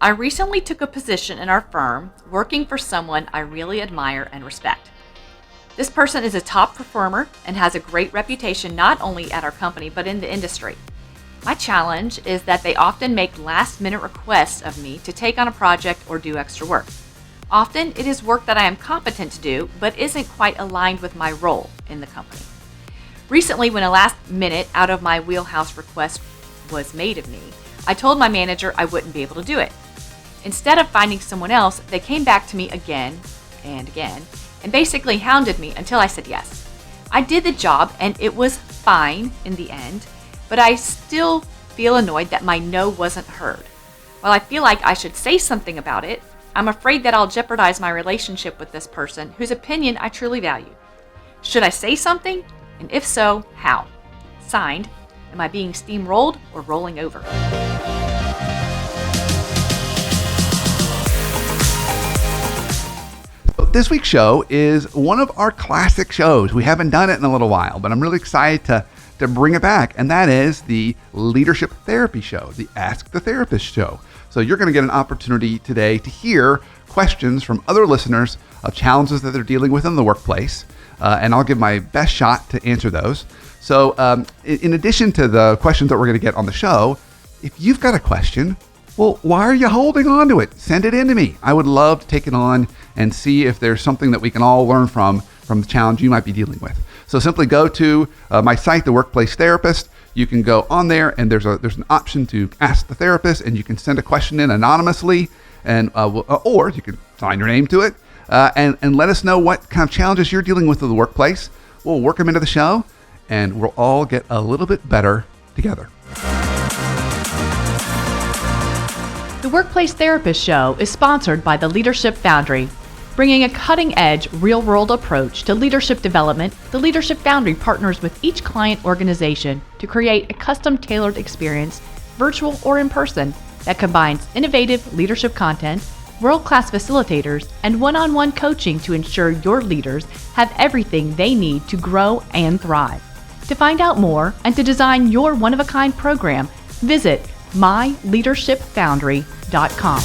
I recently took a position in our firm working for someone I really admire and respect. This person is a top performer and has a great reputation not only at our company but in the industry. My challenge is that they often make last-minute requests of me to take on a project or do extra work. Often it is work that I am competent to do but isn't quite aligned with my role in the company. Recently, when a last-minute out-of-my-wheelhouse request was made of me, I told my manager I wouldn't be able to do it. Instead of finding someone else, they came back to me again and again and basically hounded me until I said yes. I did the job and it was fine in the end, but I still feel annoyed that my no wasn't heard. While I feel like I should say something about it, I'm afraid that I'll jeopardize my relationship with this person whose opinion I truly value. Should I say something? And if so, how? Signed, am I being steamrolled or rolling over? This week's show is one of our classic shows. We haven't done it in a little while, but I'm really excited to bring it back, and that is the Leadership Therapy Show, the Ask the Therapist Show. So you're going to get an opportunity today to hear questions from other listeners of challenges that they're dealing with in the workplace, and I'll give my best shot to answer those. So in addition to the questions that we're going to get on the show, if you've got a question, well, why are you holding on to it? Send it in to me. I would love to take it on and see if there's something that we can all learn from the challenge you might be dealing with. So simply go to my site, The Workplace Therapist. You can go on there and there's an option to ask the therapist, and you can send a question in anonymously, and or you can sign your name to it and let us know what kind of challenges you're dealing with in the workplace. We'll work them into the show and we'll all get a little bit better together. The Workplace Therapist Show is sponsored by the Leadership Foundry. Bringing a cutting-edge, real-world approach to leadership development, the Leadership Foundry partners with each client organization to create a custom-tailored experience, virtual or in person, that combines innovative leadership content, world-class facilitators, and one-on-one coaching to ensure your leaders have everything they need to grow and thrive. To find out more and to design your one-of-a-kind program, visit myleadershipfoundry.com.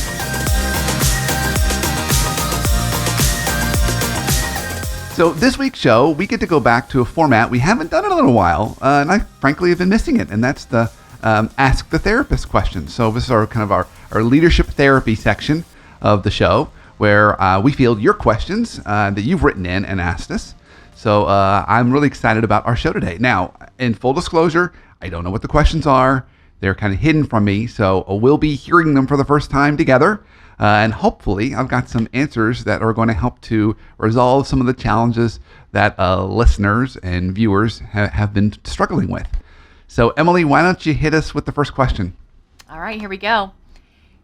So this week's show, we get to go back to a format we haven't done in a little while, and I frankly have been missing it, and that's the Ask the Therapist question. So this is our leadership therapy section of the show, where we field your questions that you've written in and asked us. So I'm really excited about our show today. Now, in full disclosure, I don't know what the questions are. They're kind of hidden from me, so we'll be hearing them for the first time together. And hopefully I've got some answers that are going to help to resolve some of the challenges that listeners and viewers have been struggling with. So Emily, why don't you hit us with the first question? All right, here we go.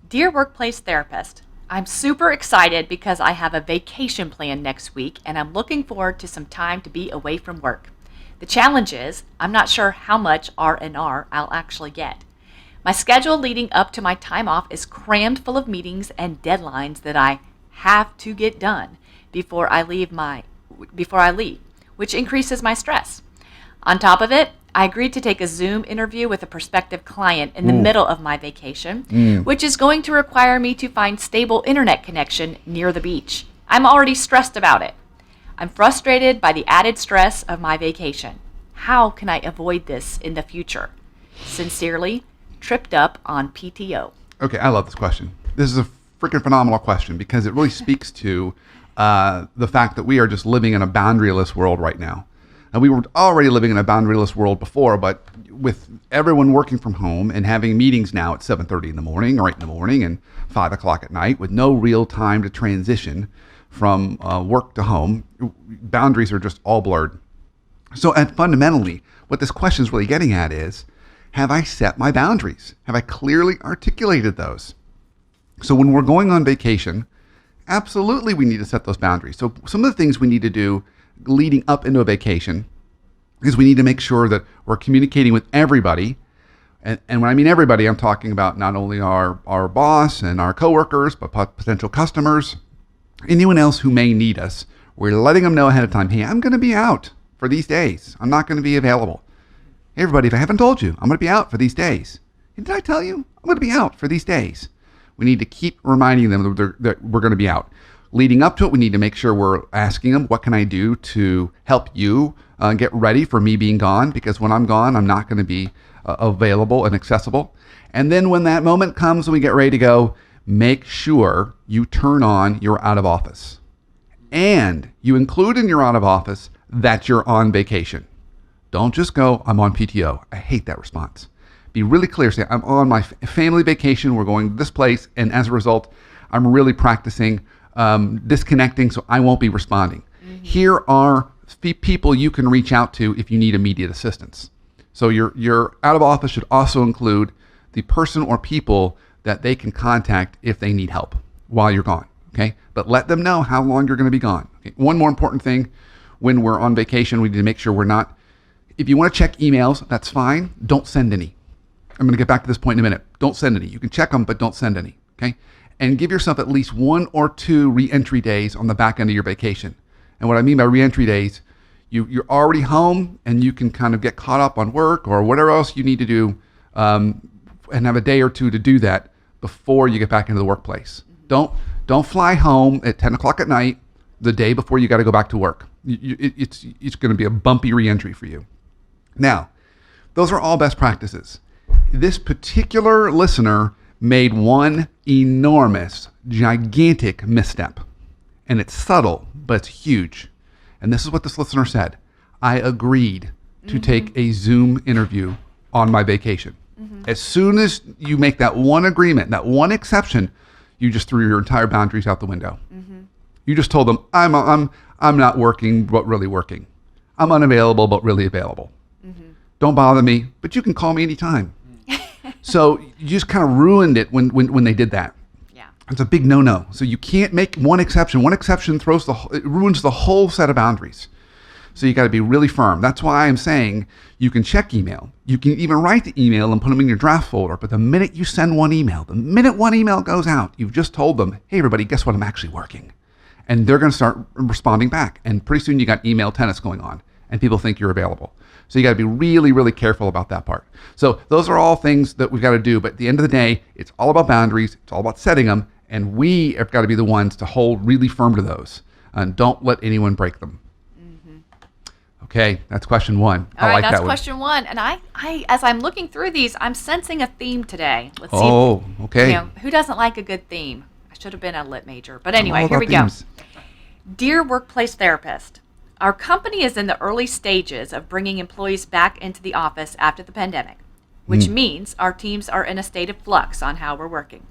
Dear Workplace Therapist, I'm super excited because I have a vacation planned next week and I'm looking forward to some time to be away from work. The challenge is I'm not sure how much R&R I'll actually get. My schedule leading up to my time off is crammed full of meetings and deadlines that I have to get done before I leave, which increases my stress. On top of it, I agreed to take a Zoom interview with a prospective client in the middle of my vacation, which is going to require me to find stable internet connection near the beach. I'm already stressed about it. I'm frustrated by the added stress of my vacation. How can I avoid this in the future? Sincerely, Tripped Up on PTO. Okay, I love this question. This is a freaking phenomenal question because it really speaks to the fact that we are just living in a boundaryless world right now. And we were already living in a boundaryless world before, but with everyone working from home and having meetings now at 7:30 in the morning or 8 in the morning and 5 o'clock at night with no real time to transition from work to home, boundaries are just all blurred. So and fundamentally, what this question is really getting at is, have I set my boundaries? Have I clearly articulated those? So when we're going on vacation, absolutely we need to set those boundaries. So some of the things we need to do leading up into a vacation is we need to make sure that we're communicating with everybody. And when I mean everybody, I'm talking about not only our boss and our coworkers, but potential customers, anyone else who may need us. We're letting them know ahead of time, hey, I'm going to be out for these days. I'm not going to be available. Hey, everybody, if I haven't told you, I'm going to be out for these days. And did I tell you? I'm going to be out for these days. We need to keep reminding them that we're going to be out. Leading up to it, we need to make sure we're asking them, what can I do to help you get ready for me being gone? Because when I'm gone, I'm not going to be available and accessible. And then when that moment comes and we get ready to go, make sure you turn on your out of office. And you include in your out of office that you're on vacation. Don't just go, I'm on PTO. I hate that response. Be really clear. Say, I'm on my family vacation. We're going to this place. And as a result, I'm really practicing disconnecting, so I won't be responding. Mm-hmm. Here are people you can reach out to if you need immediate assistance. So your out of office should also include the person or people that they can contact if they need help while you're gone. Okay, but let them know how long you're going to be gone. Okay? One more important thing, when we're on vacation, we need to make sure we're not. If you want to check emails, that's fine. Don't send any. I'm going to get back to this point in a minute. Don't send any. You can check them, but don't send any. Okay, and give yourself at least 1 or 2 re-entry days on the back end of your vacation. And what I mean by re-entry days, you're already home and you can kind of get caught up on work or whatever else you need to do, and have a day or two to do that before you get back into the workplace. Don't fly home at 10 o'clock at night the day before you got to go back to work. It's going to be a bumpy re-entry for you. Now, those are all best practices. This particular listener made one enormous, gigantic misstep. And it's subtle, but it's huge. And this is what this listener said. I agreed to take a Zoom interview on my vacation. Mm-hmm. As soon as you make that one agreement, that one exception, you just threw your entire boundaries out the window. Mm-hmm. You just told them, I'm not working, but really working. I'm unavailable, but really available. Mm-hmm. Don't bother me, but you can call me anytime. So you just kind of ruined it when they did that. Yeah, it's a big no-no. So you can't make one exception. One exception it ruins the whole set of boundaries. So you got to be really firm. That's why I'm saying you can check email. You can even write the email and put them in your draft folder. But the minute you send one email, the minute one email goes out, you've just told them, hey, everybody, guess what? I'm actually working. And they're going to start responding back. And pretty soon you got email tennis going on and people think you're available. So you got to be really, really careful about that part. So those are all things that we've got to do. But at the end of the day, it's all about boundaries. It's all about setting them. And we have got to be the ones to hold really firm to those. And don't let anyone break them. Okay, that's question 1. All right, that's question 1. And I, as I'm looking through these, I'm sensing a theme today. Let's see. Oh, okay. Who doesn't like a good theme? I should have been a lit major. But anyway, here we go. Dear workplace therapist, our company is in the early stages of bringing employees back into the office after the pandemic, which means our teams are in a state of flux on how we're working.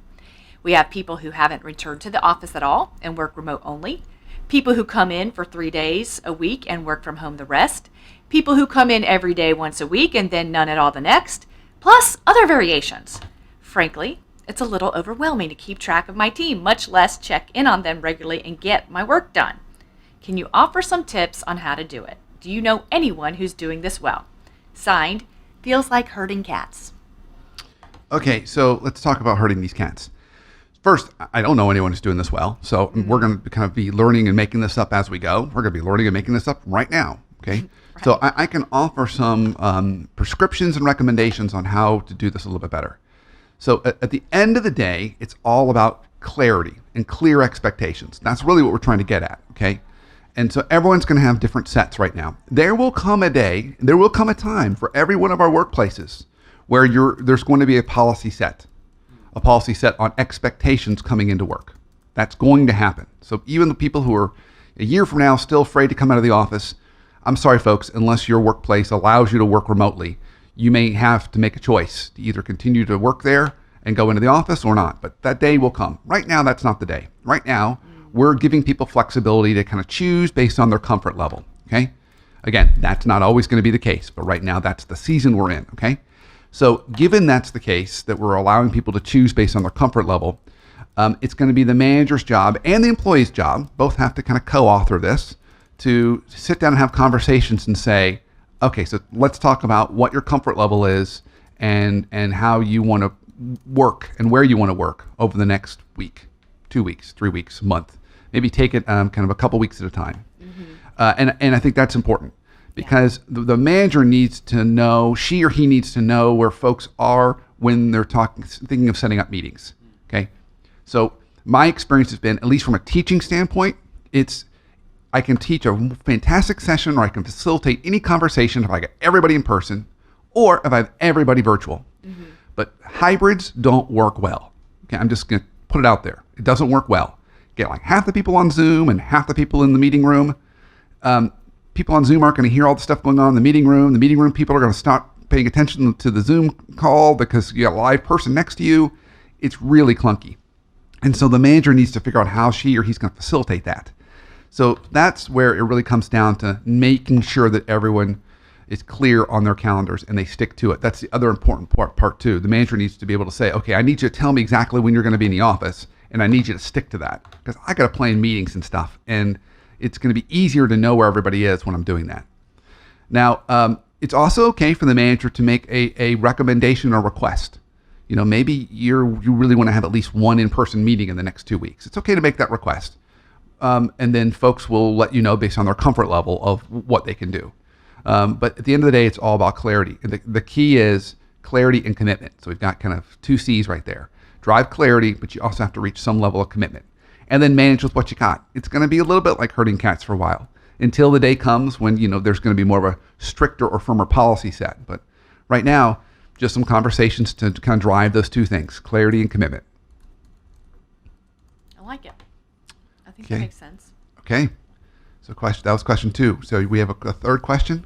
We have people who haven't returned to the office at all and work remote only. People who come in for 3 days a week and work from home the rest. People who come in every day once a week and then none at all the next. Plus other variations. Frankly, it's a little overwhelming to keep track of my team, much less check in on them regularly and get my work done. Can you offer some tips on how to do it? Do you know anyone who's doing this well? Signed, feels like herding cats. Okay, so let's talk about herding these cats. First, I don't know anyone who's doing this well, so we're going to kind of be learning and making this up as we go. We're going to be learning and making this up right now, okay? Right. So I can offer some prescriptions and recommendations on how to do this a little bit better. So at the end of the day, it's all about clarity and clear expectations. That's really what we're trying to get at, okay? And so everyone's going to have different sets right now. There will come a time for every one of our workplaces where there's going to be a policy set on expectations coming into work. That's going to happen. So even the people who are a year from now still afraid to come out of the office, I'm sorry, folks, unless your workplace allows you to work remotely, you may have to make a choice to either continue to work there and go into the office or not. But that day will come. Right now, that's not the day. Right now, we're giving people flexibility to kind of choose based on their comfort level, okay? Again, that's not always going to be the case, but right now, that's the season we're in, okay? So given that's the case, that we're allowing people to choose based on their comfort level, it's going to be the manager's job and the employee's job, both have to kind of co-author this, to sit down and have conversations and say, okay, so let's talk about what your comfort level is and how you want to work and where you want to work over the next week, 2 weeks, 3 weeks, month. Maybe take it kind of a couple weeks at a time. Mm-hmm. And I think that's important. Because the manager needs to know, she or he needs to know where folks are when they're thinking of setting up meetings, okay? So my experience has been, at least from a teaching standpoint, I can teach a fantastic session, or I can facilitate any conversation if I get everybody in person or if I have everybody virtual. Mm-hmm. But hybrids don't work well. Okay, I'm just going to put it out there. It doesn't work well. Get like half the people on Zoom and half the people in the meeting room. People on Zoom aren't going to hear all the stuff going on in the meeting room. The meeting room people are going to stop paying attention to the Zoom call because you got a live person next to you. It's really clunky. And so the manager needs to figure out how she or he's going to facilitate that. So that's where it really comes down to making sure that everyone is clear on their calendars and they stick to it. That's the other important part too. The manager needs to be able to say, okay, I need you to tell me exactly when you're going to be in the office, and I need you to stick to that, because I got to plan meetings and stuff, and it's going to be easier to know where everybody is when I'm doing that. Now, it's also okay for the manager to make a recommendation or request. You know, maybe you really want to have at least one in-person meeting in the next 2 weeks. It's okay to make that request. And then folks will let you know based on their comfort level of what they can do. But at the end of the day, it's all about clarity. And the key is clarity and commitment. So we've got kind of 2 C's right there. Drive clarity, but you also have to reach some level of commitment. And then manage with what you got. It's going to be a little bit like herding cats for a while, until the day comes when, you know, there's going to be more of a stricter or firmer policy set. But right now, just some conversations to kind of drive those 2 things, clarity and commitment. I like it. I think that makes sense. Okay. So that was question 2. So we have a third question?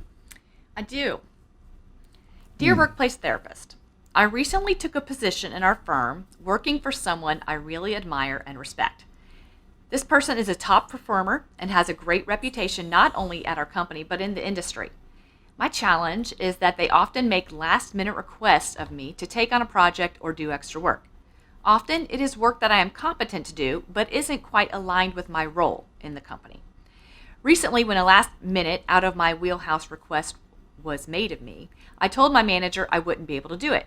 I do. Dear Workplace Therapist, I recently took a position in our firm working for someone I really admire and respect. This person is a top performer and has a great reputation not only at our company but in the industry. My challenge is that they often make last-minute requests of me to take on a project or do extra work. Often it is work that I am competent to do but isn't quite aligned with my role in the company. Recently, when a last-minute out-of-my-wheelhouse request was made of me, I told my manager I wouldn't be able to do it.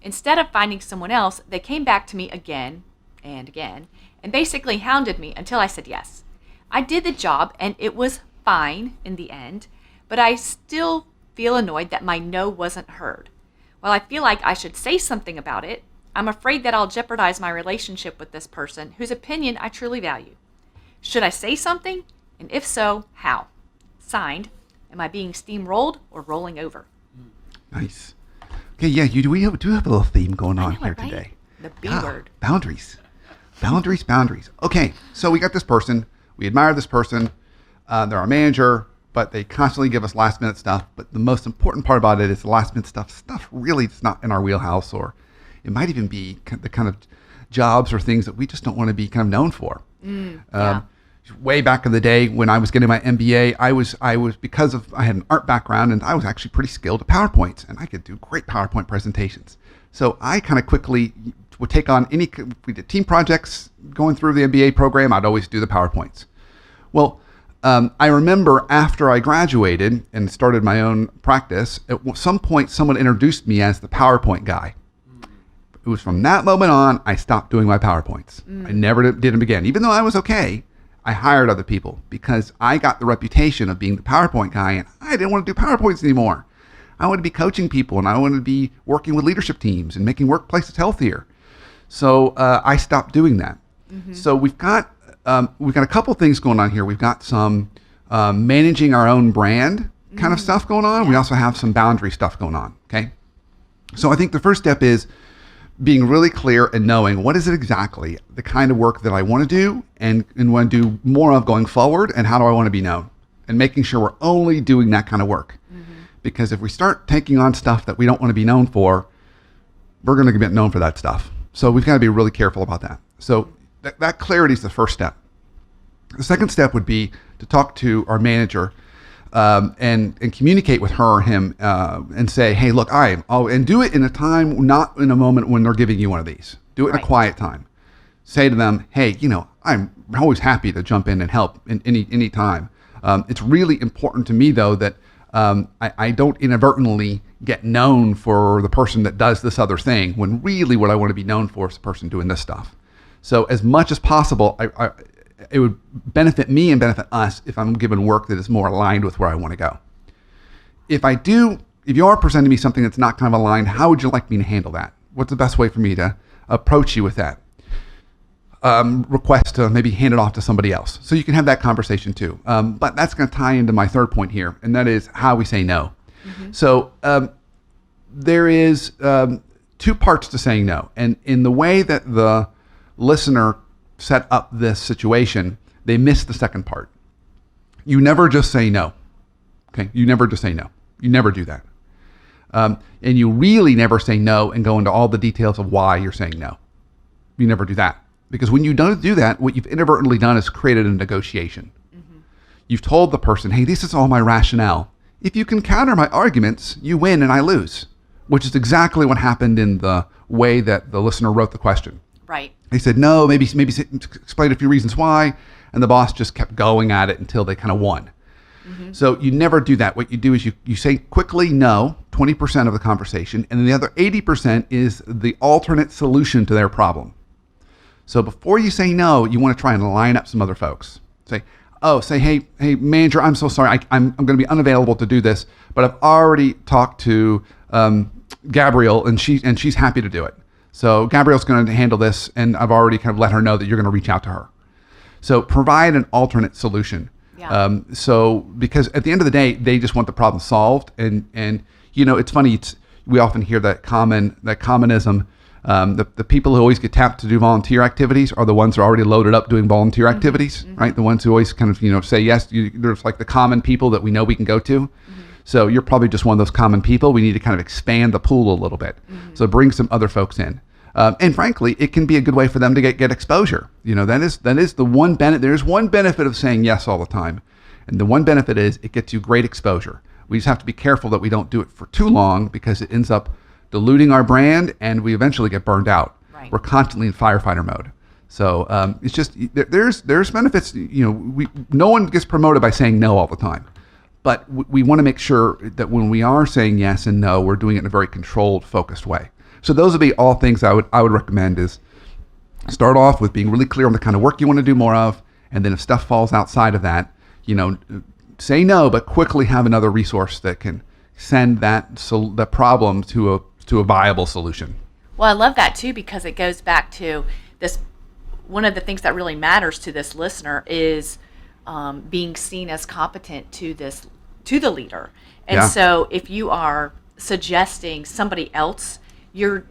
Instead of finding someone else, they came back to me again and again and basically hounded me until I said yes. I did the job and it was fine in the end, but I still feel annoyed that my no wasn't heard. While I feel like I should say something about it, I'm afraid that I'll jeopardize my relationship with this person whose opinion I truly value. Should I say something? And if so, how? Signed, am I being steamrolled or rolling over? Nice. Okay, yeah, we do have a little theme going on here right? today. The B word. Boundaries. Boundaries. Okay, so we got this person. We admire this person. They're our manager, but they constantly give us last-minute stuff. But the most important part about it is the last-minute stuff really is not in our wheelhouse, or it might even be the kind of jobs or things that we just don't want to be kind of known for. Way back in the day when I was getting my MBA, I was because I had an art background, and I was actually pretty skilled at PowerPoint, and I could do great PowerPoint presentations. So I kind of quickly would take on if we did team projects going through the MBA program, I'd always do the PowerPoints. Well, I remember after I graduated and started my own practice, at some point someone introduced me as the PowerPoint guy. It was from that moment on, I stopped doing my PowerPoints. I never did them again. Even though I was okay, I hired other people because I got the reputation of being the PowerPoint guy, and I didn't want to do PowerPoints anymore. I wanted to be coaching people, and I wanted to be working with leadership teams and making workplaces healthier. So I stopped doing that. Mm-hmm. So we've got a couple things going on here. We've got some managing our own brand kind of stuff going on. We also have some boundary stuff going on. Okay. So I think the first step is being really clear and knowing what is it exactly the kind of work that I want to do and want to do more of going forward, and how do I want to be known, and making sure we're only doing that kind of work. Because if we start taking on stuff that we don't want to be known for, we're going to get known for that stuff. So we've got to be really careful about that. So that clarity is the first step. The second step would be to talk to our manager and communicate with her or him and say, hey, look, and do it in a time, not in a moment when they're giving you one of these. Do it in a quiet time. Say to them, hey, I'm always happy to jump in and help in any time. It's really important to me, though, that I don't inadvertently get known for the person that does this other thing, when really what I want to be known for is the person doing this stuff. So as much as possible, it would benefit me and benefit us if I'm given work that is more aligned with where I want to go. If you are presenting me something that's not kind of aligned, how would you like me to handle that? What's the best way for me to approach you with that? request to maybe hand it off to somebody else. So you can have that conversation too. But that's going to tie into my third point here, and that is how we say no. So there is two parts to saying no. And in the way that the listener set up this situation, they missed the second part. You never just say no. Okay, you never just say no. You never do that. And you really never say no and go into all the details of why you're saying no. You never do that. Because when you don't do that, what you've inadvertently done is created a negotiation. You've told the person, hey, this is all my rationale. If you can counter my arguments, you win and I lose, which is exactly what happened in the way that the listener wrote the question. Right. They said, no, maybe explain a few reasons why. And the boss just kept going at it until they kind of won. So you never do that. What you do is you say quickly no, 20% of the conversation, and then the other 80% is the alternate solution to their problem. So before you say no, you want to try and line up some other folks. Say, hey, manager, I'm so sorry. I'm going to be unavailable to do this, but I've already talked to Gabrielle, and she's happy to do it. So Gabrielle's going to handle this, and I've already kind of let her know that you're going to reach out to her. So provide an alternate solution. Yeah. So because at the end of the day, they just want the problem solved, and you know, it's funny. We often hear that commonism. The people who always get tapped to do volunteer activities are the ones who are already loaded up doing volunteer activities, right? The ones who always kind of say yes. There's like the common people that we know we can go to. So you're probably just one of those common people. We need to kind of expand the pool a little bit. So bring some other folks in. And frankly, it can be a good way for them to get exposure. You know, that is the one benefit. There's one benefit of saying yes all the time. And the one benefit is it gets you great exposure. We just have to be careful that we don't do it for too long because it ends up diluting our brand and we eventually get burned out. Right. We're constantly in firefighter mode. So it's just, there's benefits. You know, no one gets promoted by saying no all the time. But we want to make sure that when we are saying yes and no, we're doing it in a very controlled, focused way. So those would be all things I would recommend is start off with being really clear on the kind of work you want to do more of. And then if stuff falls outside of that, you know, say no, but quickly have another resource that can send the problem to a viable solution. Well, I love that too, because it goes back to this. One of the things that really matters to this listener is being seen as competent to the leader. And so if you are suggesting somebody else, you're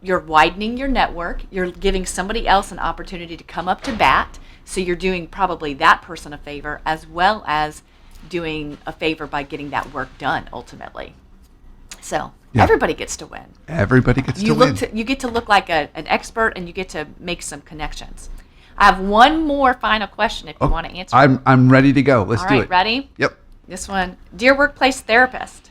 widening your network. You're giving somebody else an opportunity to come up to bat. So you're doing probably that person a favor as well as doing a favor by getting that work done ultimately. So everybody gets to win. Everybody gets to win. You get to look like an expert, and you get to make some connections. I have one more final question if you want to answer. I'm ready to go. Let's do it. All right, ready? Yep. This one. Dear workplace therapist,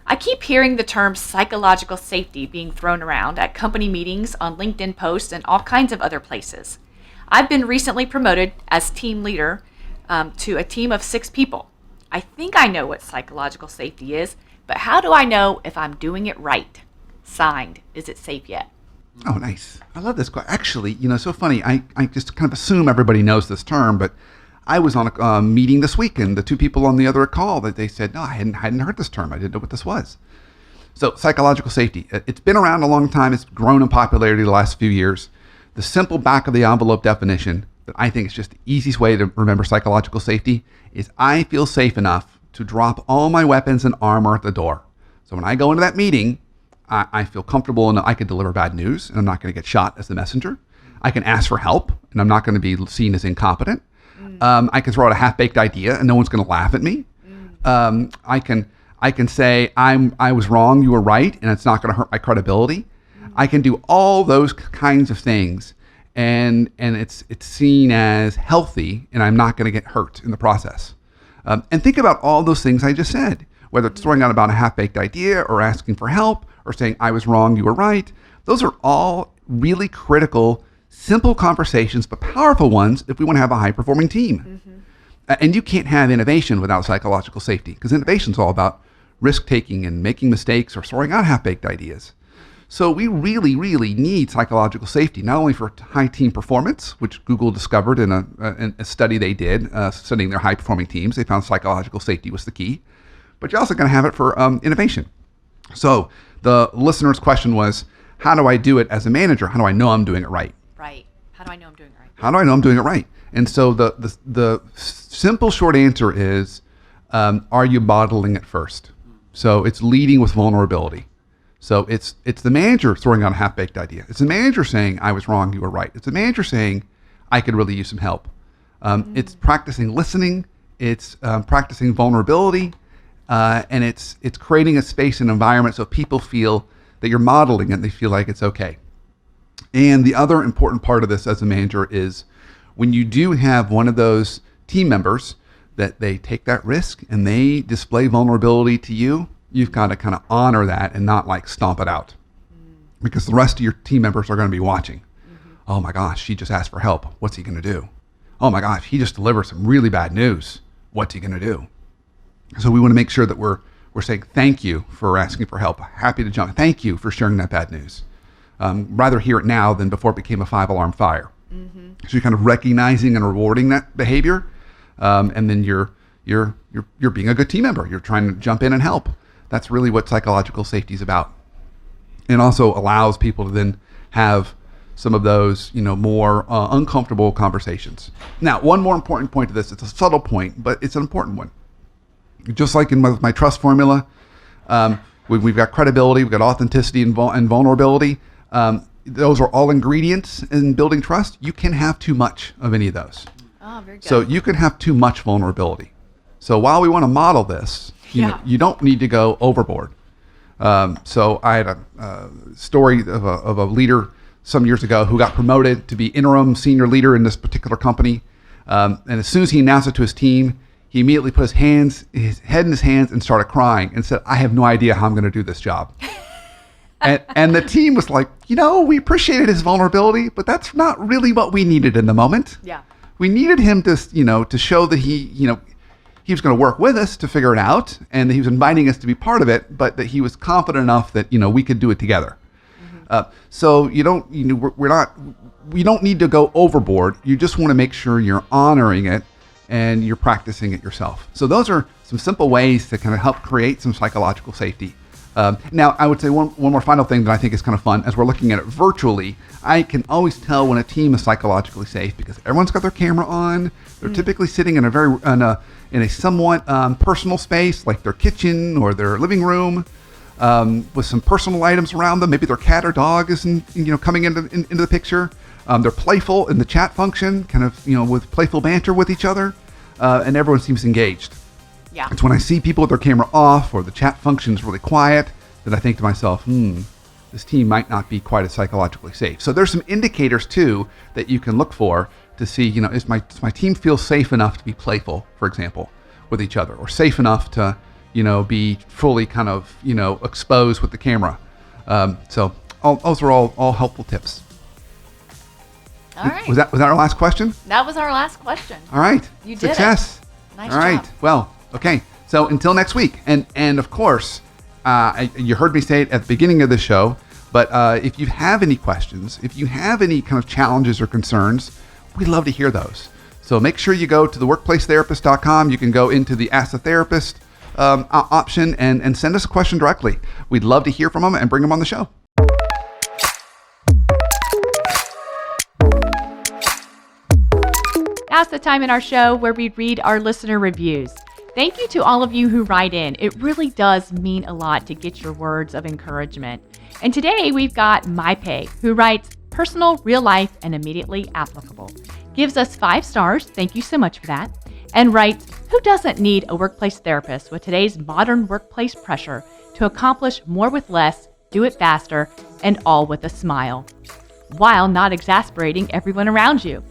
I keep hearing the term psychological safety being thrown around at company meetings, on LinkedIn posts, and all kinds of other places. I've been recently promoted as team leader to a team of 6 people. I think I know what psychological safety is, but how do I know if I'm doing it right? Signed, is it safe yet? Oh, nice. I love this question. Actually, you know, so funny. I just kind of assume everybody knows this term, but I was on a meeting this week, and the 2 people on the other call that they said, no, I hadn't heard this term. I didn't know what this was. So psychological safety, it's been around a long time. It's grown in popularity the last few years. The simple back of the envelope definition that I think is just the easiest way to remember psychological safety is I feel safe enough to drop all my weapons and armor at the door. So when I go into that meeting, I feel comfortable and I can deliver bad news and I'm not going to get shot as the messenger. I can ask for help and I'm not going to be seen as incompetent. I can throw out a half-baked idea and no one's going to laugh at me. I can say I was wrong, you were right, and it's not going to hurt my credibility. I can do all those kinds of things, and it's seen as healthy, and I'm not going to get hurt in the process. And think about all those things I just said, whether it's throwing out about a half-baked idea or asking for help or saying I was wrong, you were right. Those are all really critical, simple conversations, but powerful ones if we want to have a high-performing team. And you can't have innovation without psychological safety, because innovation is all about risk-taking and making mistakes or throwing out half-baked ideas. So we really, really need psychological safety, not only for high team performance, which Google discovered in a study they did, studying their high-performing teams. They found psychological safety was the key. But you're also going to have it for innovation. So the listener's question was, how do I do it as a manager? How do I know I'm doing it right? Right. How do I know I'm doing it right? How do I know I'm doing it right? And so the simple short answer is, are you modeling it first? So it's leading with vulnerability. So it's the manager throwing out a half-baked idea. It's the manager saying, I was wrong, you were right. It's the manager saying, I could really use some help. It's practicing listening. It's practicing vulnerability. And it's creating a space and environment so people feel that you're modeling it and they feel like it's okay. And the other important part of this as a manager is when you do have one of those team members that they take that risk and they display vulnerability to you, you've got to kind of honor that and not like stomp it out, because the rest of your team members are going to be watching. Oh my gosh, she just asked for help. What's he going to do? Oh my gosh, he just delivered some really bad news. What's he going to do? So we want to make sure that we're saying thank you for asking for help. Happy to jump. Thank you for sharing that bad news. Rather hear it now than before it became a 5-alarm fire. So you're kind of recognizing and rewarding that behavior, and then you're being a good team member. You're trying to jump in and help. That's really what psychological safety is about. It also allows people to then have some of those, more uncomfortable conversations. Now, one more important point to this. It's a subtle point, but it's an important one. Just like in my trust formula, we've got credibility, we've got authenticity and vulnerability. Those are all ingredients in building trust. You can have too much of any of those. Oh, very good. So you can have too much vulnerability. So while we want to model this, you don't need to go overboard. So I had a story of a leader some years ago who got promoted to be interim senior leader in this particular company. And as soon as he announced it to his team, he immediately put his head in his hands and started crying and said, I have no idea how I'm going to do this job. and the team was like, we appreciated his vulnerability, but that's not really what we needed in the moment. Yeah. We needed him to show that he was going to work with us to figure it out, and that he was inviting us to be part of it, but that he was confident enough that, we could do it together. So you don't need to go overboard. You just want to make sure you're honoring it and you're practicing it yourself. So those are some simple ways to kind of help create some psychological safety. Now, I would say one more final thing that I think is kind of fun. As we're looking at it virtually, I can always tell when a team is psychologically safe because everyone's got their camera on. They're typically sitting in a somewhat personal space, like their kitchen or their living room, with some personal items around them. Maybe their cat or dog is coming into the picture. They're playful in the chat function, kind of with playful banter with each other, and everyone seems engaged. Yeah. It's when I see people with their camera off or the chat function is really quiet that I think to myself, this team might not be quite as psychologically safe. So there's some indicators too that you can look for to see, does my team feel safe enough to be playful, for example, with each other, or safe enough to, be fully kind of, exposed with the camera. So those are all helpful tips. All right. Was that our last question? That was our last question. All right. You did Success. it. Nice All right. job. Well, okay. So until next week. And of course, you heard me say it at the beginning of the show, but if you have any questions, if you have any kind of challenges or concerns, we'd love to hear those. So make sure you go to theworkplacetherapist.com. You can go into the Ask the Therapist option and send us a question directly. We'd love to hear from them and bring them on the show. Now's the time in our show where we read our listener reviews. Thank you to all of you who write in. It really does mean a lot to get your words of encouragement. And today we've got MyPay, who writes, personal, real life, and immediately applicable. Gives us 5 stars. Thank you so much for that. And writes, who doesn't need a workplace therapist with today's modern workplace pressure to accomplish more with less, do it faster, and all with a smile, while not exasperating everyone around you.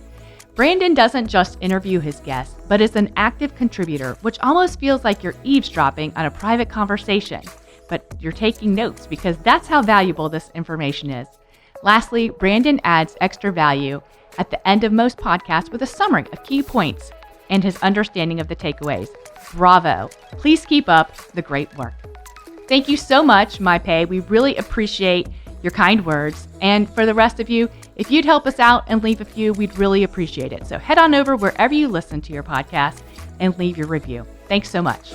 Brandon doesn't just interview his guests, but is an active contributor, which almost feels like you're eavesdropping on a private conversation. But you're taking notes because that's how valuable this information is. Lastly, Brandon adds extra value at the end of most podcasts with a summary of key points and his understanding of the takeaways. Bravo. Please keep up the great work. Thank you so much, MyPay. We really appreciate your kind words. And for the rest of you, if you'd help us out and leave a few, we'd really appreciate it. So head on over wherever you listen to your podcast and leave your review. Thanks so much.